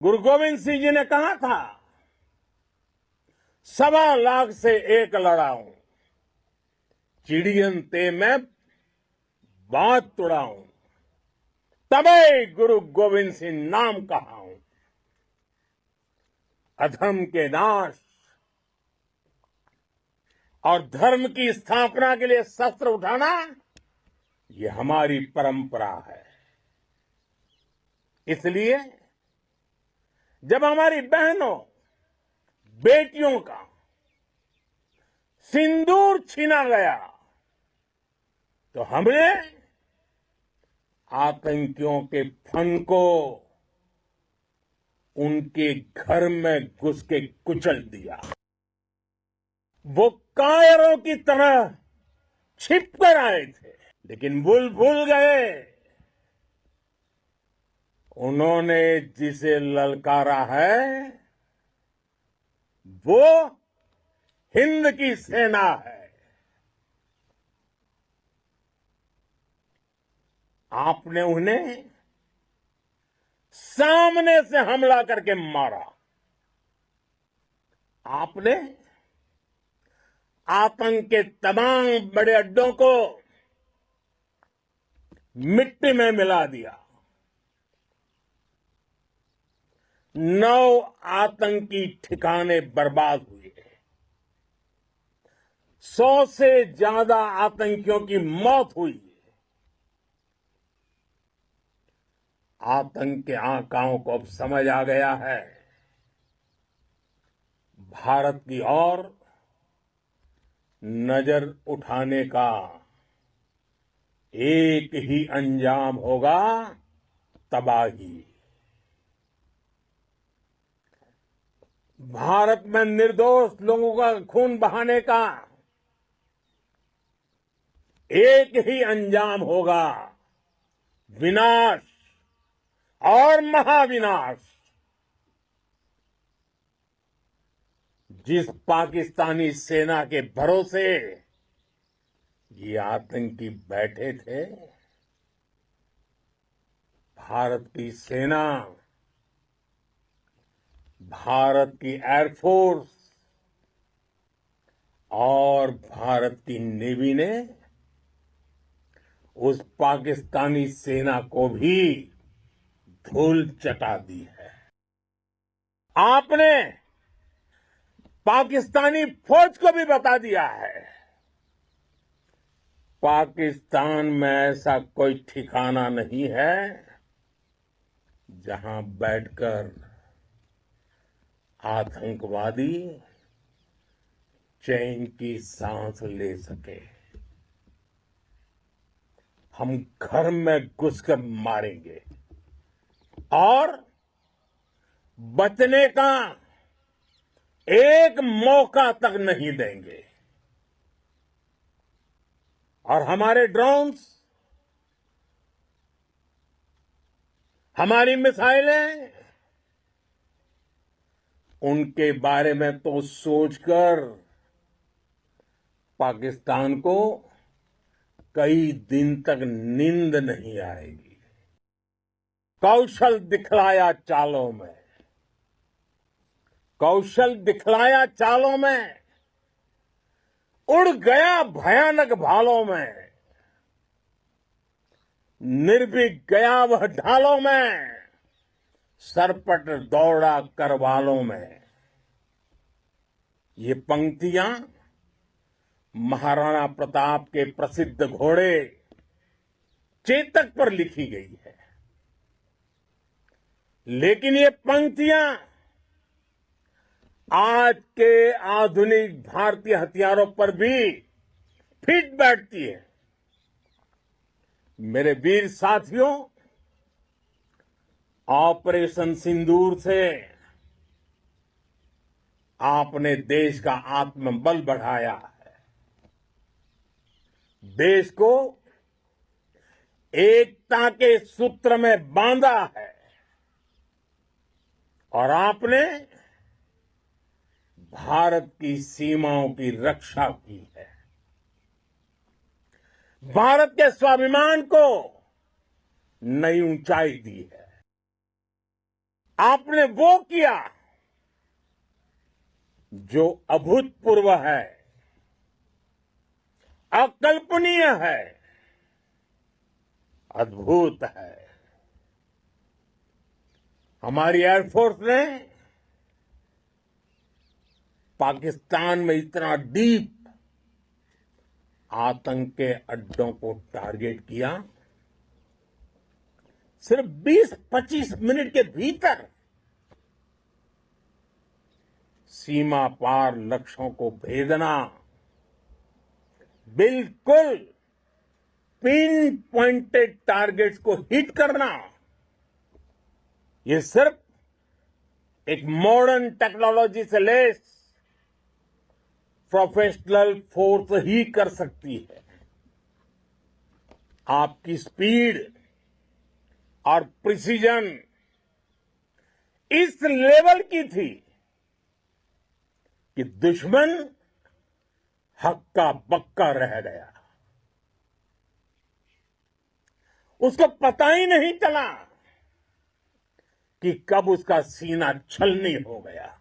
गुरु गोविंद सिंह जी ने कहा था, 1.25 लाख से एक लड़ाऊं, चिड़ियन ते मैं बात तुड़ाऊं, तबे गुरु गोविंद सिंह नाम कहाऊं। अधर्म के नाश और धर्म की स्थापना के लिए शस्त्र उठाना, ये हमारी परंपरा है। इसलिए जब हमारी बहनों, बेटियों का सिंदूर छीना गया, तो हमने आतंकियों के फन को उनके घर में घुस के कुचल दिया। वो कायरों की तरह छिप कर आए थे, लेकिन भूल गए, उन्होंने जिसे ललकारा है वो हिंद की सेना है। आपने उन्हें सामने से हमला करके मारा। आपने आतंक के तमाम बड़े अड्डों को मिट्टी में मिला दिया। 9 आतंकी ठिकाने बर्बाद हुए। 100 से ज्यादा आतंकियों की मौत हुई। आतंक के आकाओं को अब समझ आ गया है, भारत की ओर नजर उठाने का एक ही अंजाम होगा, तबाही। भारत में निर्दोष लोगों का खून बहाने का एक ही अंजाम होगा, विनाश और महाविनाश। जिस पाकिस्तानी सेना के भरोसे ये आतंकी बैठे थे, भारत की सेना, भारत की एयरफोर्स और भारत की नेवी ने उस पाकिस्तानी सेना को भी धूल चटा दी है। आपने पाकिस्तानी फौज को भी बता दिया है, पाकिस्तान में ऐसा कोई ठिकाना नहीं है जहां बैठकर आतंकवादी चैन की सांस ले सके। हम घर में घुसकर मारेंगे और बचने का एक मौका तक नहीं देंगे। और हमारे ड्रोन्स, हमारी मिसाइलें, उनके बारे में तो सोचकर पाकिस्तान को कई दिन तक नींद नहीं आएगी। कौशल दिखलाया चालों में, कौशल दिखलाया चालों में, उड़ गया भयानक भालों में, निर्भीक गया वह ढालों में, सरपट दौड़ा करवालों में। ये पंक्तियां महाराणा प्रताप के प्रसिद्ध घोड़े चेतक पर लिखी गई है, लेकिन ये पंक्तियां आज के आधुनिक भारतीय हथियारों पर भी फिट बैठती है। मेरे वीर साथियों, ऑपरेशन सिंदूर से आपने देश का आत्मबल बढ़ाया है, देश को एकता के सूत्र में बांधा है और आपने भारत की सीमाओं की रक्षा की है। भारत के स्वाभिमान को नई ऊंचाई दी है। आपने वो किया जो अभूतपूर्व है, अकल्पनीय है, अद्भुत है। हमारी एयरफोर्स ने पाकिस्तान में इतना डीप आतंक के अड्डों को टारगेट किया, सिर्फ 20-25 मिनट के भीतर सीमा पार लक्ष्यों को भेदना, बिल्कुल पिन पॉइंटेड टारगेट्स को हिट करना, ये सिर्फ एक मॉडर्न टेक्नोलॉजी से लेस प्रोफेशनल फोर्स ही कर सकती है। आपकी स्पीड और प्रिसीजन इस लेवल की थी कि दुश्मन हक्का बक्का रह गया। उसको पता ही नहीं चला कि कब उसका सीना छलनी हो गया।